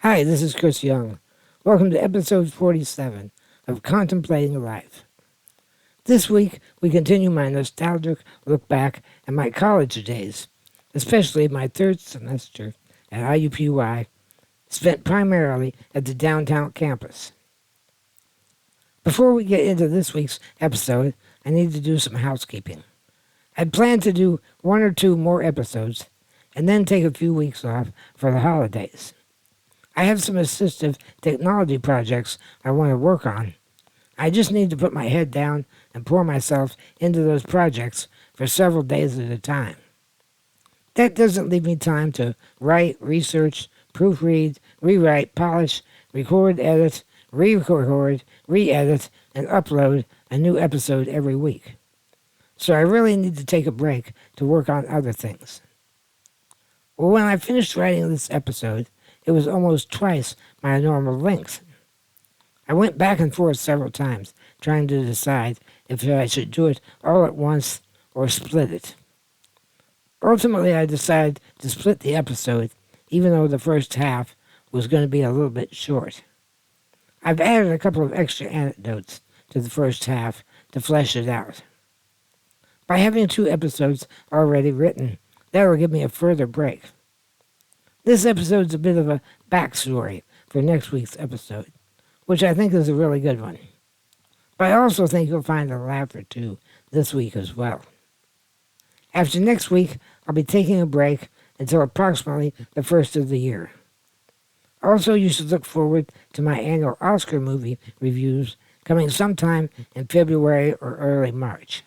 Hi, this is Chris Young. Welcome to episode 47 of Contemplating Life. This week, we continue my nostalgic look back at my college days, especially my third semester at IUPUI, spent primarily at the downtown campus. Before we get into this week's episode, I need to do some housekeeping. I'd planned to do one or two more episodes and then take a few weeks off for the holidays. I have some assistive technology projects I want to work on. I just need to put my head down and pour myself into those projects for several days at a time. That doesn't leave me time to write, research, proofread, rewrite, polish, record, edit, re-record, re-edit, and upload a new episode every week. So I really need to take a break to work on other things. Well, when I finished writing this episode, it was almost twice my normal length. I went back and forth several times, trying to decide if I should do it all at once or split it. Ultimately, I decided to split the episode, even though the first half was going to be a little bit short. I've added a couple of extra anecdotes to the first half to flesh it out. By having two episodes already written, that will give me a further break. This episode's a bit of a backstory for next week's episode, which I think is a really good one. But I also think you'll find a laugh or two this week as well. After next week, I'll be taking a break until approximately the first of the year. Also, you should look forward to my annual Oscar movie reviews coming sometime in February or early March.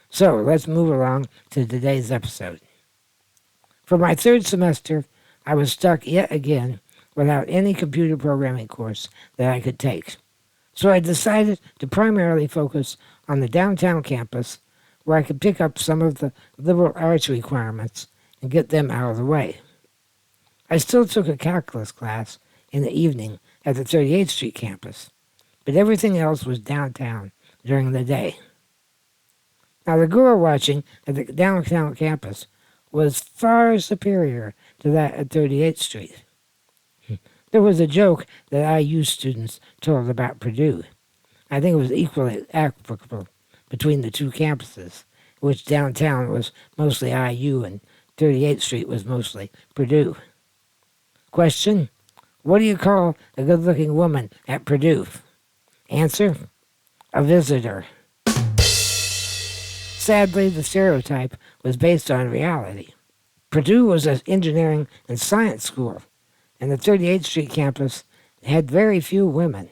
So, let's move along to today's episode. For my third semester, I was stuck yet again without any computer programming course that I could take. So I decided to primarily focus on the downtown campus where I could pick up some of the liberal arts requirements and get them out of the way. I still took a calculus class in the evening at the 38th Street campus, but everything else was downtown during the day. Now, the girl watching at the downtown campus was far superior to that at 38th Street. There was a joke that IU students told about Purdue. I think it was equally applicable between the two campuses, which downtown was mostly IU and 38th Street was mostly Purdue. Question: what do you call a good-looking woman at Purdue? Answer: a visitor. Sadly, the stereotype was based on reality. Purdue was an engineering and science school, and the 38th Street campus had very few women.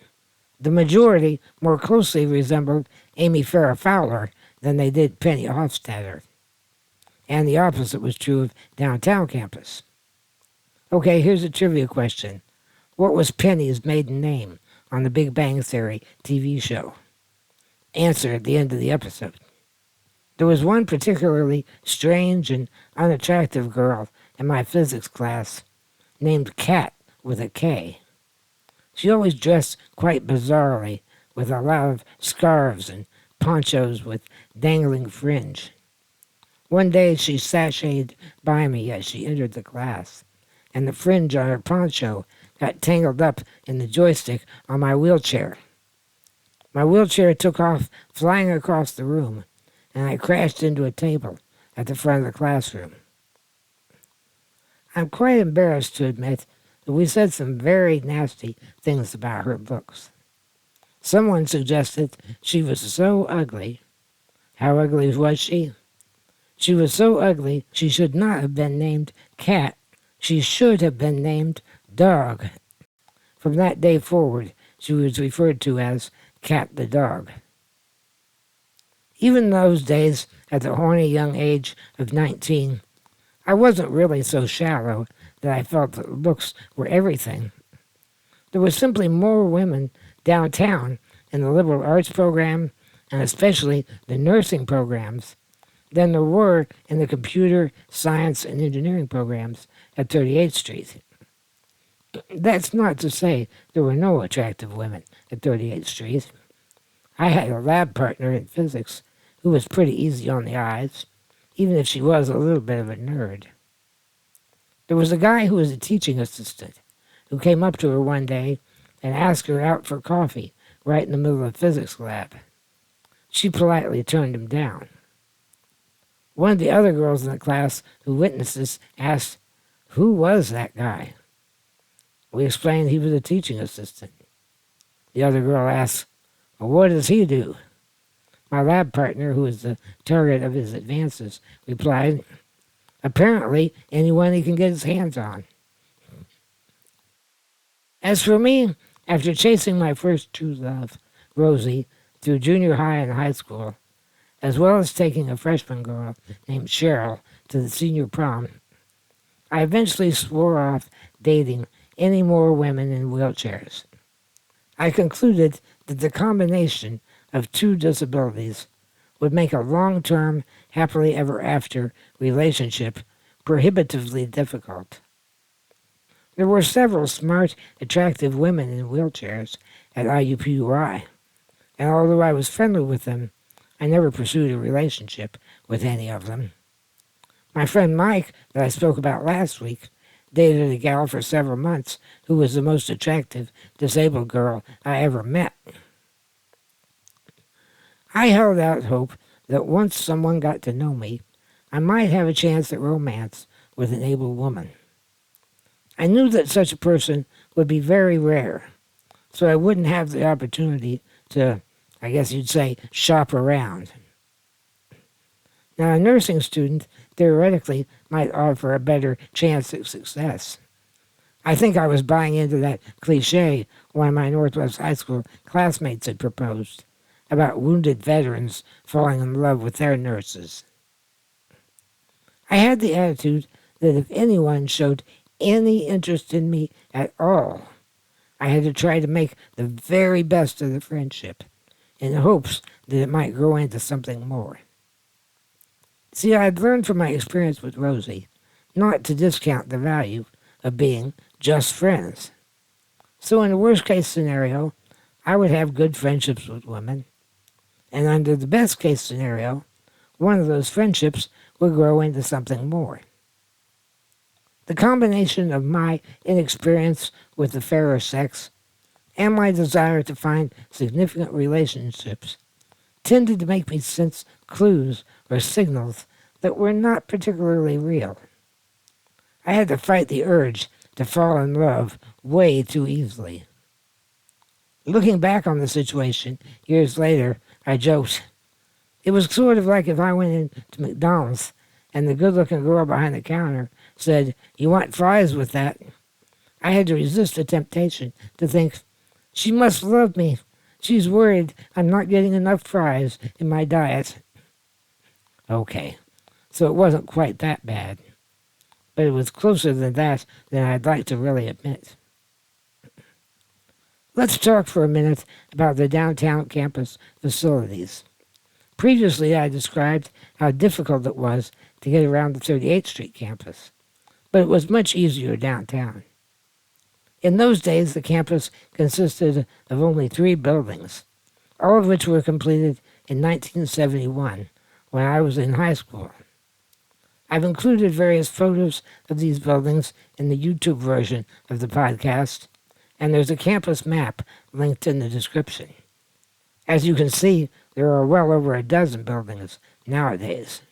The majority more closely resembled Amy Farrah Fowler than they did Penny Hofstadter. And the opposite was true of downtown campus. Okay, here's a trivia question. What was Penny's maiden name on the Big Bang Theory TV show? Answer at the end of the episode. There was one particularly strange and unattractive girl in my physics class named Kat with a K. She always dressed quite bizarrely with a lot of scarves and ponchos with dangling fringe. One day she sashayed by me as she entered the class, and the fringe on her poncho got tangled up in the joystick on my wheelchair. My wheelchair took off flying across the room, and I crashed into a table at the front of the classroom. I'm quite embarrassed to admit that we said some very nasty things about her looks. Someone suggested she was so ugly. How ugly was she? She was so ugly she should not have been named Cat. She should have been named Dog. From that day forward, she was referred to as Cat the Dog. Even those days, at the horny young age of 19, I wasn't really so shallow that I felt that looks were everything. There were simply more women downtown in the liberal arts program, and especially the nursing programs, than there were in the computer, science, and engineering programs at 38th Street. That's not to say there were no attractive women at 38th Street. I had a lab partner in physics who was pretty easy on the eyes, even if she was a little bit of a nerd. There was a guy who was a teaching assistant who came up to her one day and asked her out for coffee right in the middle of physics lab. She politely turned him down. One of the other girls in the class who witnessed this asked, "Who was that guy?" We explained he was a teaching assistant. The other girl asked, "Well, what does he do?" My lab partner, who was the target of his advances, replied, "Apparently anyone he can get his hands on." As for me, after chasing my first true love, Rosie, through junior high and high school, as well as taking a freshman girl named Cheryl to the senior prom, I eventually swore off dating any more women in wheelchairs. I concluded that the combination of two disabilities would make a long-term, happily ever after relationship prohibitively difficult. There were several smart, attractive women in wheelchairs at IUPUI, and although I was friendly with them, I never pursued a relationship with any of them. My friend Mike, that I spoke about last week, dated a gal for several months who was the most attractive disabled girl I ever met. I held out hope that once someone got to know me, I might have a chance at romance with an able woman. I knew that such a person would be very rare, so I wouldn't have the opportunity to, I guess you'd say, shop around. Now, a nursing student theoretically might offer a better chance at success. I think I was buying into that cliche one of my Northwest High School classmates had proposed about wounded veterans falling in love with their nurses. I had the attitude that if anyone showed any interest in me at all, I had to try to make the very best of the friendship, in hopes that it might grow into something more. See, I had learned from my experience with Rosie not to discount the value of being just friends. So in the worst-case scenario, I would have good friendships with women, and under the best-case scenario, one of those friendships would grow into something more. The combination of my inexperience with the fairer sex and my desire to find significant relationships tended to make me sense clues or signals that were not particularly real. I had to fight the urge to fall in love way too easily. Looking back on the situation years later, I joked, it was sort of like if I went into McDonald's and the good-looking girl behind the counter said, "You want fries with that?" I had to resist the temptation to think, she must love me. She's worried I'm not getting enough fries in my diet. Okay, so it wasn't quite that bad, but it was closer than that than I'd like to really admit. Let's talk for a minute about the downtown campus facilities. Previously, I described how difficult it was to get around the 38th Street campus, but it was much easier downtown. In those days, the campus consisted of only 3 buildings, all of which were completed in 1971, when I was in high school. I've included various photos of these buildings in the YouTube version of the podcast, and there's a campus map linked in the description. As you can see, there are well over a dozen buildings nowadays.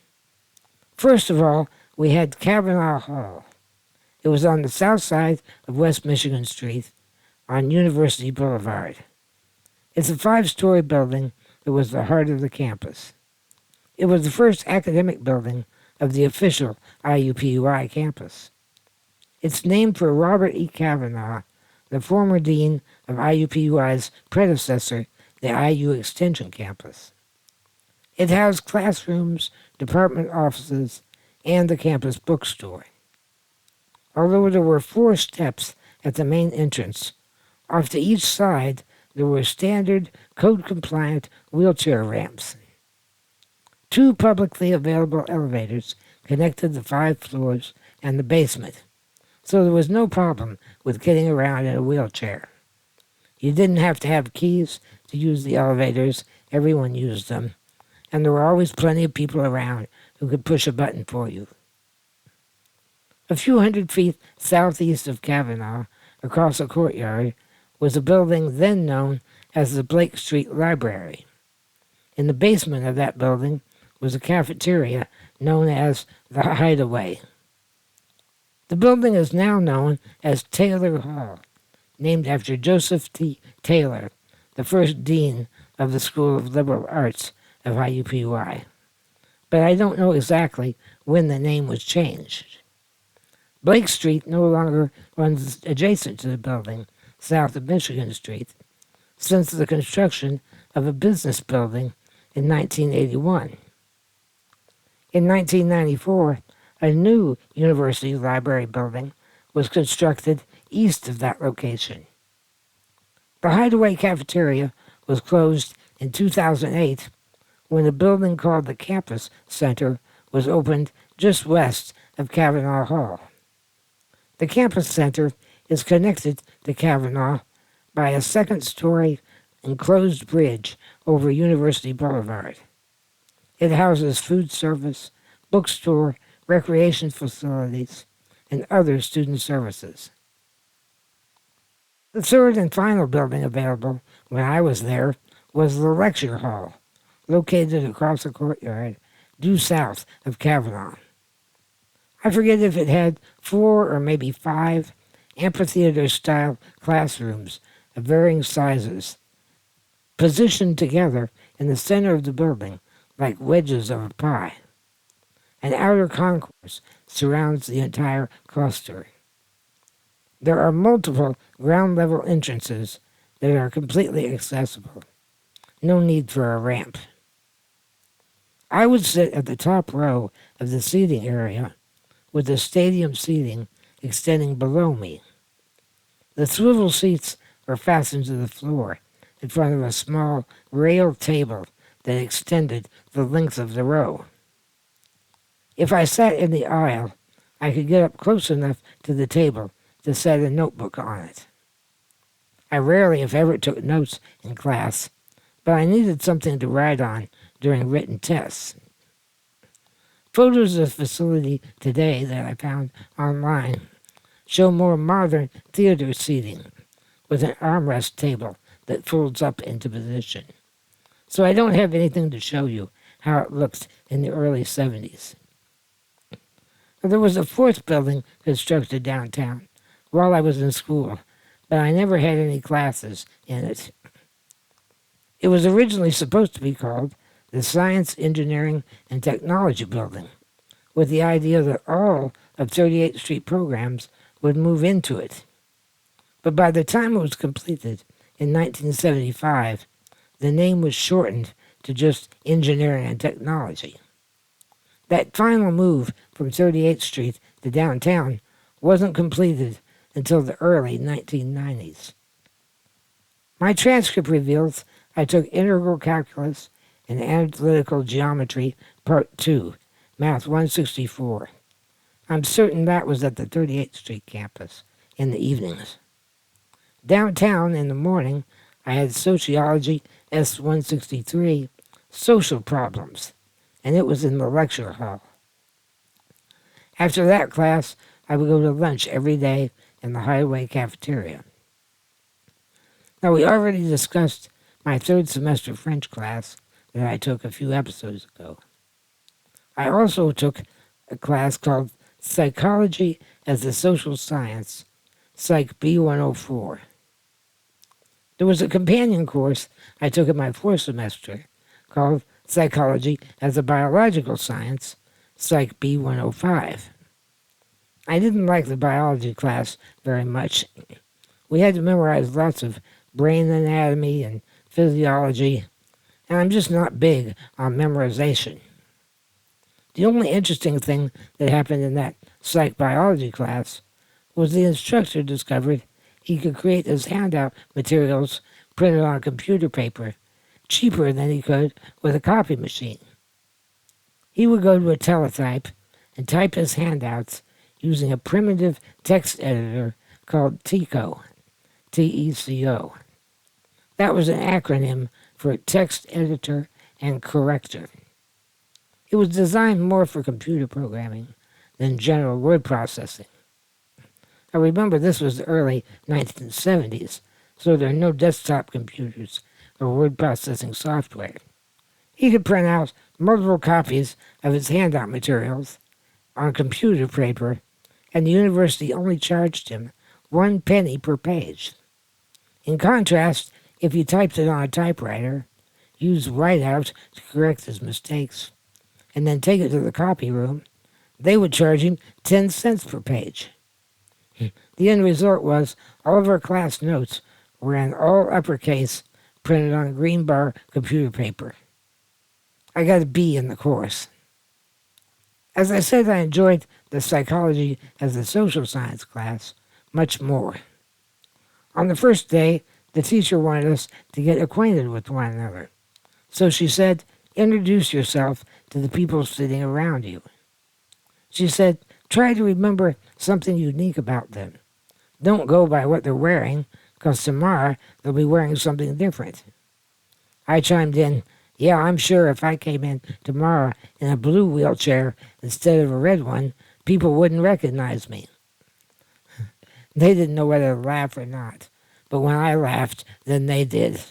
First of all, we had Kavanaugh Hall. It was on the south side of West Michigan Street on University Boulevard. It's a 5-story building that was the heart of the campus. It was the first academic building of the official IUPUI campus. It's named for Robert E. Kavanaugh, the former dean of IUPUI's predecessor, the IU Extension campus. It housed classrooms, department offices, and the campus bookstore. Although there were 4 steps at the main entrance, off to each side there were standard, code-compliant wheelchair ramps. 2 publicly available elevators connected the 5 floors and the basement, so there was no problem with getting around in a wheelchair. You didn't have to have keys to use the elevators, everyone used them, and there were always plenty of people around who could push a button for you. A few hundred feet southeast of Kavanaugh, across a courtyard, was a building then known as the Blake Street Library. In the basement of that building was a cafeteria known as the Hideaway. The building is now known as Taylor Hall, named after Joseph T. Taylor, the first dean of the School of Liberal Arts of IUPUI. But I don't know exactly when the name was changed. Blake Street no longer runs adjacent to the building, south of Michigan Street, since the construction of a business building in 1981. In 1994, a new university library building was constructed east of that location. The Hideaway Cafeteria was closed in 2008 when a building called the Campus Center was opened just west of Kavanaugh Hall. The Campus Center is connected to Kavanaugh by a second-story enclosed bridge over University Boulevard. It houses food service, bookstore, recreation facilities, and other student services. The third and final building available when I was there was the Lecture Hall, located across a courtyard due south of Kavanaugh. I forget if it had 4 or maybe 5 amphitheater-style classrooms of varying sizes, positioned together in the center of the building like wedges of a pie. An outer concourse surrounds the entire cluster. There are multiple ground-level entrances that are completely accessible. No need for a ramp. I would sit at the top row of the seating area with the stadium seating extending below me. The swivel seats are fastened to the floor in front of a small rail table that extended the length of the row. If I sat in the aisle, I could get up close enough to the table to set a notebook on it. I rarely, if ever, took notes in class, but I needed something to write on during written tests. Photos of the facility today that I found online show more modern theater seating with an armrest table that folds up into position. So I don't have anything to show you how it looked in the early 70s. There was a fourth building constructed downtown while I was in school, but I never had any classes in it. It was originally supposed to be called the Science, Engineering, and Technology Building, with the idea that all of 38th Street programs would move into it. But by the time it was completed in 1975, the name was shortened to just Engineering and Technology. That final move from 38th Street to downtown wasn't completed until the early 1990s. My transcript reveals I took Integral Calculus and Analytical Geometry Part 2, Math 164. I'm certain that was at the 38th Street campus in the evenings. Downtown in the morning, I had Sociology S163, Social Problems, and it was in the lecture hall. After that class, I would go to lunch every day in the Highway cafeteria. Now, we already discussed my third semester French class that I took a few episodes ago. I also took a class called Psychology as a Social Science, Psych B104. There was a companion course I took in my fourth semester called Psychology as a Biological Science, Psych B105. I didn't like the biology class very much. We had to memorize lots of brain anatomy and physiology, and I'm just not big on memorization. The only interesting thing that happened in that psych biology class was the instructor discovered he could create his handout materials printed on computer paper cheaper than he could with a copy machine. He would go to a teletype and type his handouts using a primitive text editor called TECO, T-E-C-O. That was an acronym for Text Editor and Corrector. It was designed more for computer programming than general word processing. I remember this was the early 1970s, so there are no desktop computers or word processing software. He could print out multiple copies of his handout materials on computer paper, and the university only charged him 1 penny per page. In contrast, if he typed it on a typewriter, used whiteout to correct his mistakes, and then take it to the copy room, they would charge him 10 cents per page. The end result was all of our class notes were in all uppercase, printed on green bar computer paper. I got a B in the course. As I said, I enjoyed the psychology as a social science class much more. On the first day, the teacher wanted us to get acquainted with one another. So she said, introduce yourself to the people sitting around you. She said, try to remember something unique about them. Don't go by what they're wearing, because tomorrow they'll be wearing something different. I chimed in, yeah, I'm sure if I came in tomorrow in a blue wheelchair instead of a red one, people wouldn't recognize me. They didn't know whether to laugh or not, but when I laughed, then they did.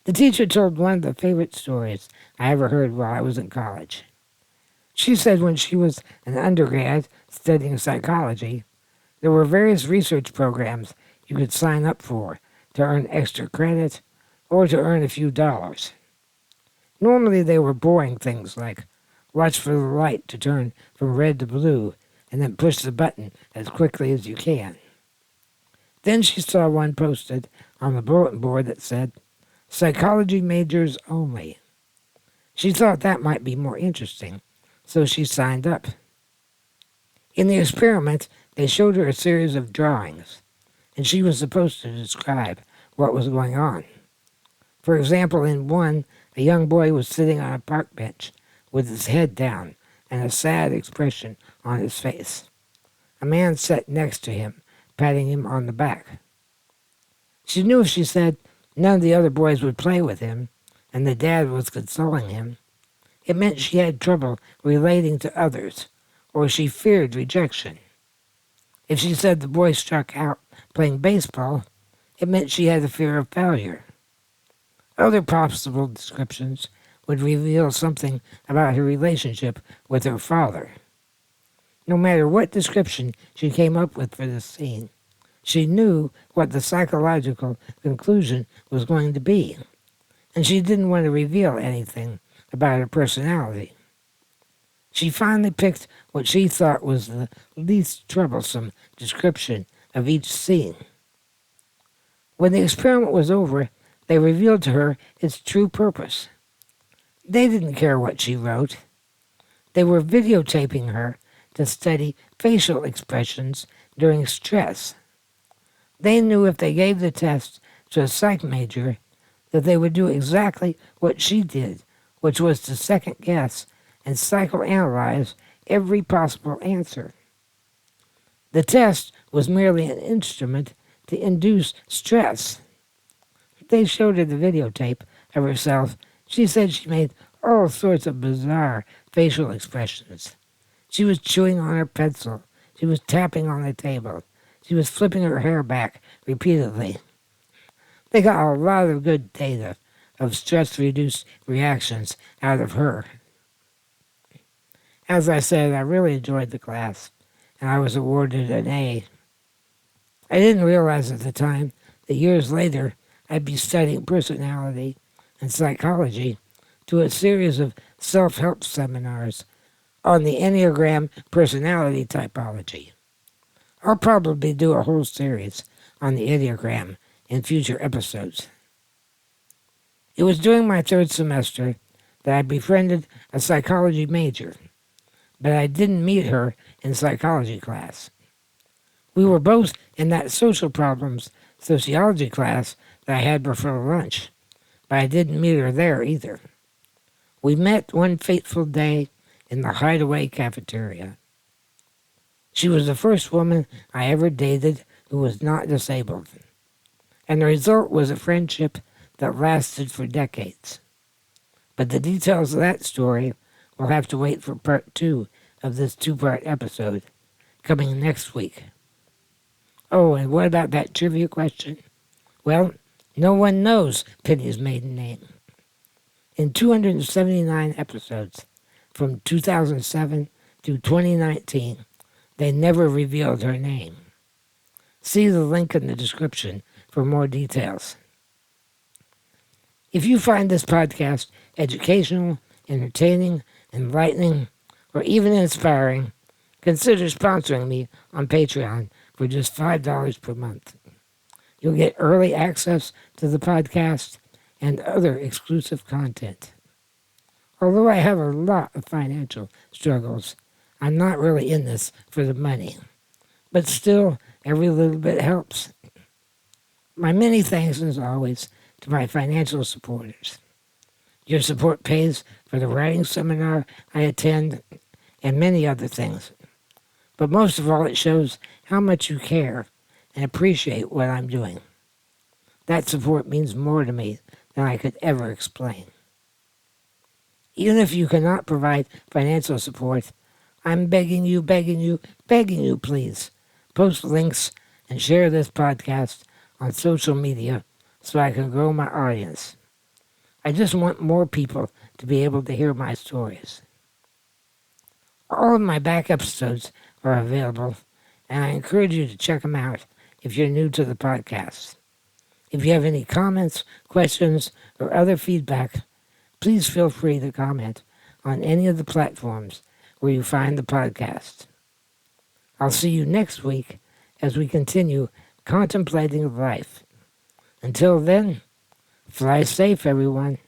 The teacher told one of the favorite stories I ever heard while I was in college. She said when she was an undergrad studying psychology, there were various research programs you could sign up for to earn extra credit or to earn a few dollars. Normally they were boring things like watch for the light to turn from red to blue and then push the button as quickly as you can. Then she saw one posted on the bulletin board that said, psychology majors only. She thought that might be more interesting, so she signed up. In the experiment, they showed her a series of drawings, and she was supposed to describe what was going on. For example, in one, a young boy was sitting on a park bench with his head down and a sad expression on his face. A man sat next to him, patting him on the back. She knew if she said none of the other boys would play with him, and the dad was consoling him, it meant she had trouble relating to others, or she feared rejection. If she said the boy struck out playing baseball, it meant she had a fear of failure. Other possible descriptions would reveal something about her relationship with her father. No matter what description she came up with for this scene, she knew what the psychological conclusion was going to be, and she didn't want to reveal anything about her personality. She finally picked what she thought was the least troublesome description of each scene. When the experiment was over, they revealed to her its true purpose. They didn't care what she wrote. They were videotaping her to study facial expressions during stress. They knew if they gave the test to a psych major that they would do exactly what she did, which was to second guess and psychoanalyze every possible answer. The test was merely an instrument to induce stress. They showed her the videotape of herself. She said she made all sorts of bizarre facial expressions. She was chewing on her pencil. She was tapping on the table. She was flipping her hair back repeatedly. They got a lot of good data of stress-reduced reactions out of her. As I said, I really enjoyed the class, and I was awarded an A. I didn't realize at the time that years later I'd be studying personality and psychology to a series of self-help seminars on the Enneagram personality typology. I'll probably do a whole series on the Enneagram in future episodes. It was during my third semester that I befriended a psychology major, but I didn't meet her in psychology class. We were both in that social problems sociology class that I had before lunch, but I didn't meet her there either. We met one fateful day in the Hideaway cafeteria. She was the first woman I ever dated who was not disabled, and the result was a friendship that lasted for decades. But the details of that story will have to wait for part 2 of this 2-part episode, coming next week. Oh, and what about that trivia question? Well, no one knows Penny's maiden name. In 279 episodes, from 2007 to 2019, they never revealed her name. See the link in the description for more details. If you find this podcast educational, entertaining, enlightening, or even inspiring, consider sponsoring me on Patreon for just $5 per month. You'll get early access to the podcast and other exclusive content. Although I have a lot of financial struggles, I'm not really in this for the money. But still, every little bit helps. My many thanks, as always, to my financial supporters. Your support pays for the writing seminar I attend and many other things. But most of all, it shows how much you care and appreciate what I'm doing. That support means more to me than I could ever explain. Even if you cannot provide financial support, I'm begging you, please, post links and share this podcast on social media so I can grow my audience. I just want more people to be able to hear my stories. All of my back episodes are available, and I encourage you to check them out if you're new to the podcast. If you have any comments, questions, or other feedback, please feel free to comment on any of the platforms where you find the podcast. I'll see you next week as we continue contemplating life. Until then, fly safe, everyone.